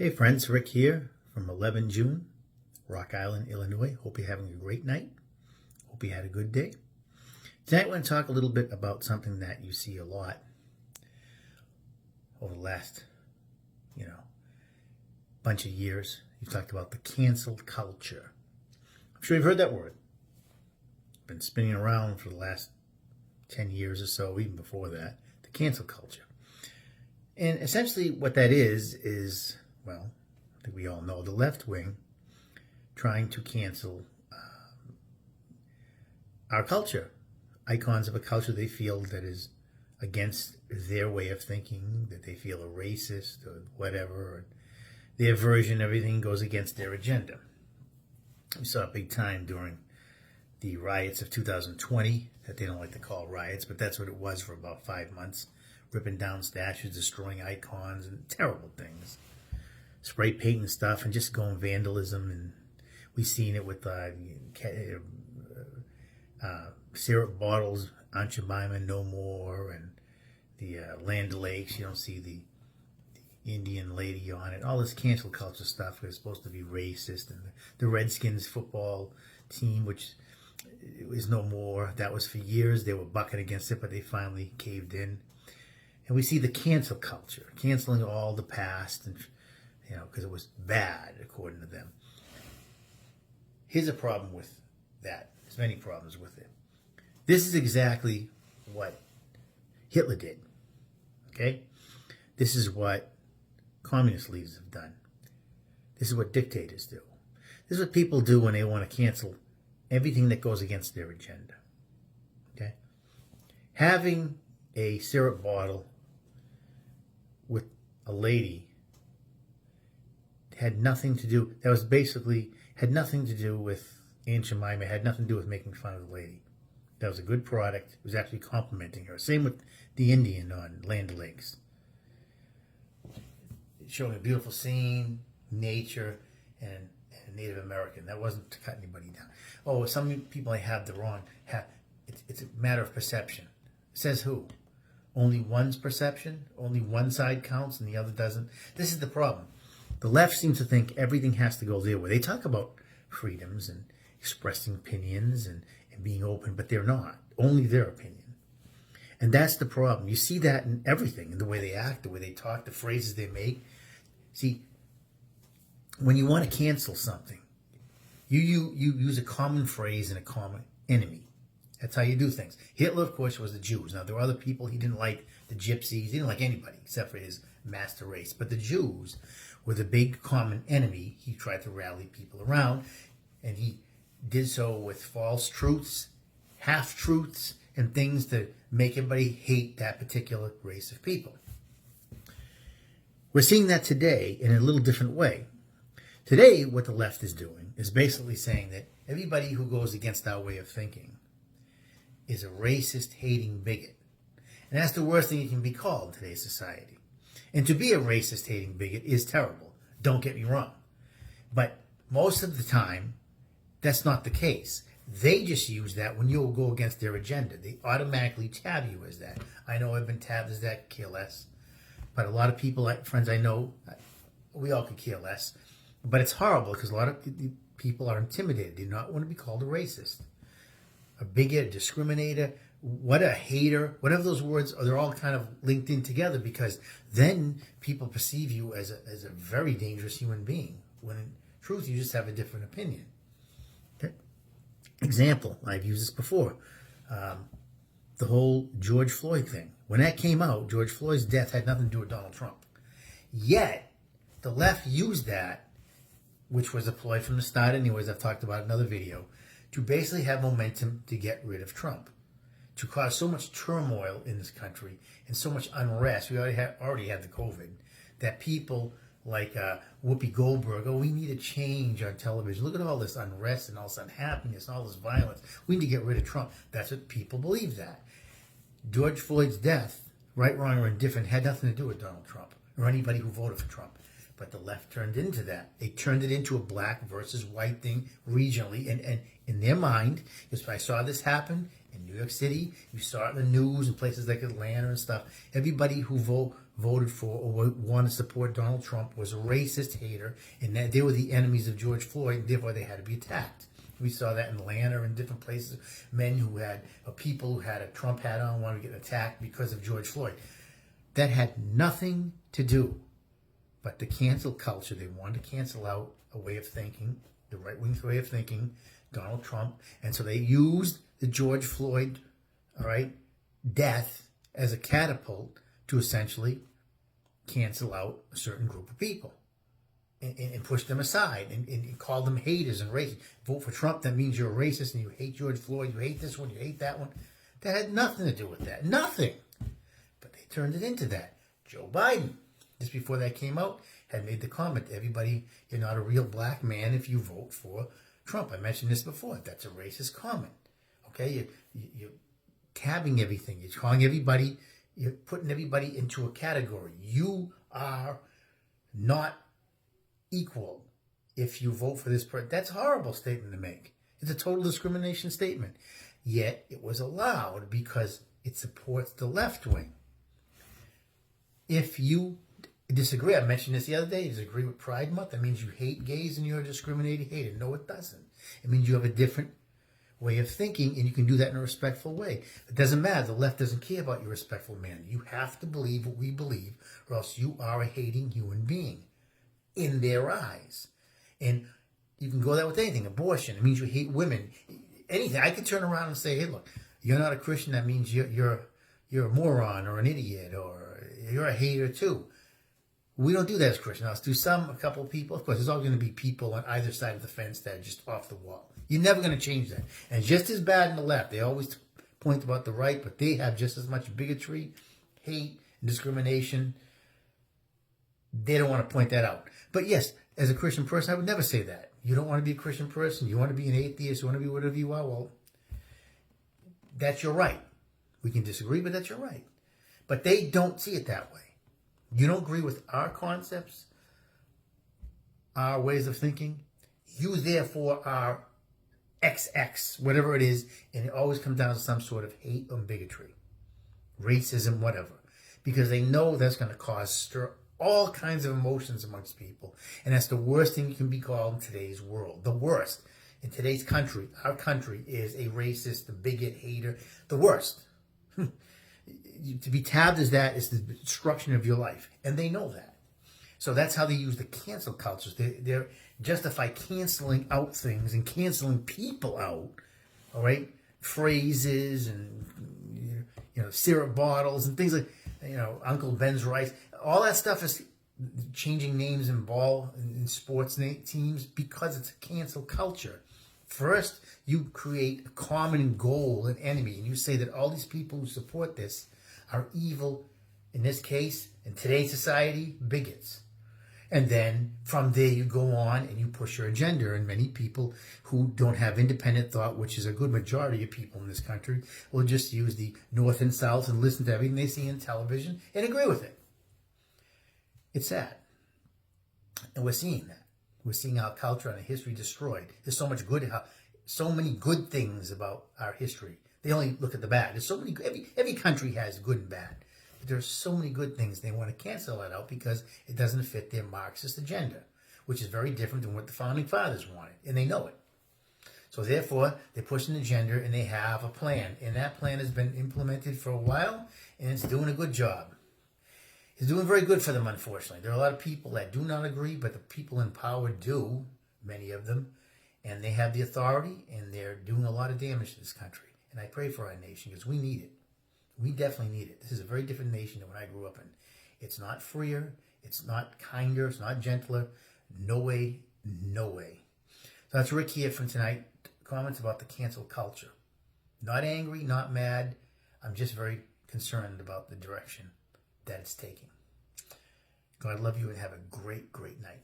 Hey friends, Rick here from 11 June, Rock Island, Illinois. Hope you're having a great night. Hope you had a good day. Tonight I want to talk a little bit about something that you see a lot over the last, bunch of years. You've talked about the cancel culture. I'm sure you've heard that word. Been spinning around for the last 10 years or so, even before that, the cancel culture. And essentially what that is, well, I think we all know, the left wing trying to cancel our culture. Icons of a culture they feel that is against their way of thinking, that they feel are racist or whatever, or their version, everything goes against their agenda. We saw it big time during the riots of 2020, that they don't like to call riots, but that's what it was for about 5 months. Ripping down statues, destroying icons, and terrible things. Spray painting stuff and just going vandalism. And we've seen it with syrup bottles, Aunt Jemima, No More, and the Land O'Lakes. You don't see the Indian lady on it. All this cancel culture stuff is supposed to be racist. And the Redskins football team, which is no more. That was for years. They were bucking against it, but they finally caved in. And we see the cancel culture, canceling all the past, and because it was bad, according to them. Here's a problem with that. There's many problems with it. This is exactly what Hitler did. Okay? This is what communist leaders have done. This is what dictators do. This is what people do when they want to cancel everything that goes against their agenda. Okay? Having a syrup bottle with a lady had nothing to do, had nothing to do with Aunt Jemima, had nothing to do with making fun of the lady. That was a good product. It was actually complimenting her. Same with the Indian on Land O'Lakes. Showing a beautiful scene, nature, and Native American. That wasn't to cut anybody down. Oh, some people have the wrong, it's a matter of perception. Says who? Only one's perception? Only one side counts and the other doesn't? This is the problem. The left seems to think everything has to go their way. They talk about freedoms and expressing opinions and being open, but they're not. Only their opinion. And that's the problem. You see that in everything, in the way they act, the way they talk, the phrases they make. See, when you want to cancel something, you use a common phrase and a common enemy. That's how you do things. Hitler, of course, was the Jews. Now, there were other people. He didn't like the gypsies. He didn't like anybody except for his master race. But the Jews were the big common enemy. He tried to rally people around, and he did so with false truths, half-truths, and things to make everybody hate that particular race of people. We're seeing that today in a little different way. Today, what the left is doing is basically saying that everybody who goes against our way of thinking is a racist, hating bigot. And that's the worst thing you can be called in today's society. And to be a racist, hating bigot is terrible. Don't get me wrong. But most of the time, that's not the case. They just use that when you go against their agenda. They automatically tab you as that. I know I've been tabbed as that, care less. But a lot of people, friends I know, we all could care less. But it's horrible because a lot of people are intimidated. They do not want to be called a racist, a bigot, a discriminator, what a hater, whatever those words are. They're all kind of linked in together because then people perceive you as a very dangerous human being, when in truth you just have a different opinion. Okay? Example, I've used this before. The whole George Floyd thing. When that came out, George Floyd's death had nothing to do with Donald Trump. Yet, the left used that, which was a ploy from the start anyways, I've talked about in another video, to basically have momentum to get rid of Trump, to cause so much turmoil in this country and so much unrest. We already had the COVID, that people like Whoopi Goldberg, oh, we need a change on television. Look at all this unrest and all this unhappiness and all this violence. We need to get rid of Trump. That's what people believe that. George Floyd's death, right, wrong, or indifferent, had nothing to do with Donald Trump or anybody who voted for Trump. But the left turned into that. They turned it into a black versus white thing regionally. And in their mind, because I saw this happen in New York City, you saw it in the news in places like Atlanta and stuff. Everybody who voted for or wanted to support Donald Trump was a racist hater, and that they were the enemies of George Floyd, and therefore they had to be attacked. We saw that in Atlanta and different places. Men who had, people who had a Trump hat on wanted to get attacked because of George Floyd. That had nothing to do but the cancel culture. They wanted to cancel out a way of thinking, the right-wing way of thinking, Donald Trump. And so they used the George Floyd, death as a catapult to essentially cancel out a certain group of people and push them aside and call them haters and racist. Vote for Trump, that means you're a racist and you hate George Floyd, you hate this one, you hate that one. That had nothing to do with that. Nothing. But they turned it into that. Joe Biden, just before that came out, had made the comment to everybody, you're not a real black man if you vote for Trump. I mentioned this before. That's a racist comment. Okay? You're tabbing everything. You're calling everybody, you're putting everybody into a category. You are not equal if you vote for this person. That's a horrible statement to make. It's a total discrimination statement. Yet it was allowed because it supports the left wing. If you disagree, I mentioned this the other day, you disagree with Pride Month, that means you hate gays and you're a discriminating hater. No, it doesn't. It means you have a different way of thinking, and you can do that in a respectful way. It doesn't matter. The left doesn't care about your respectful manner. You have to believe what we believe, or else you are a hating human being in their eyes. And you can go that with anything. Abortion, it means you hate women. Anything. I could turn around and say, hey, look, you're not a Christian, that means you're a moron or an idiot or you're a hater too. We don't do that as Christians. Now, a couple of people, of course, there's always going to be people on either side of the fence that are just off the wall. You're never going to change that. And just as bad in the left, they always point about the right, but they have just as much bigotry, hate, and discrimination. They don't want to point that out. But yes, as a Christian person, I would never say that. You don't want to be a Christian person, you want to be an atheist, you want to be whatever you are, well, that's your right. We can disagree, but that's your right. But they don't see it that way. You don't agree with our concepts, our ways of thinking, you therefore are XX, whatever it is, and it always comes down to some sort of hate or bigotry, racism, whatever, because they know that's going to stir all kinds of emotions amongst people, and that's the worst thing you can be called in today's world. The worst in today's country, our country, is a racist, a bigot, hater, the worst. To be tabbed as that is the destruction of your life, and they know that. So that's how they use the cancel cultures. They justify canceling out things and canceling people out, all right? Phrases and, syrup bottles and things like, Uncle Ben's rice. All that stuff is changing names in sports teams because it's a cancel culture. First, you create a common goal, an enemy, and you say that all these people who support this are evil, in this case, in today's society, bigots. And then from there you go on and you push your agenda. And many people who don't have independent thought, which is a good majority of people in this country, will just use the North and South and listen to everything they see on television and agree with it. It's sad. And we're seeing that. We're seeing our culture and our history destroyed. There's so many good things about our history. They only look at the bad. There's so many. Every country has good and bad. But there's so many good things. They want to cancel that out because it doesn't fit their Marxist agenda, which is very different than what the Founding Fathers wanted, and they know it. So therefore, they push an agenda and they have a plan. And that plan has been implemented for a while, and it's doing a good job. It's doing very good for them, unfortunately. There are a lot of people that do not agree, but the people in power do, many of them, and they have the authority, and they're doing a lot of damage to this country. And I pray for our nation because we need it. We definitely need it. This is a very different nation than what I grew up in. It's not freer. It's not kinder. It's not gentler. No way. No way. So that's Rick here from tonight. Comments about the cancel culture. Not angry, not mad. I'm just very concerned about the direction that it's taking. God love you and have a great, great night.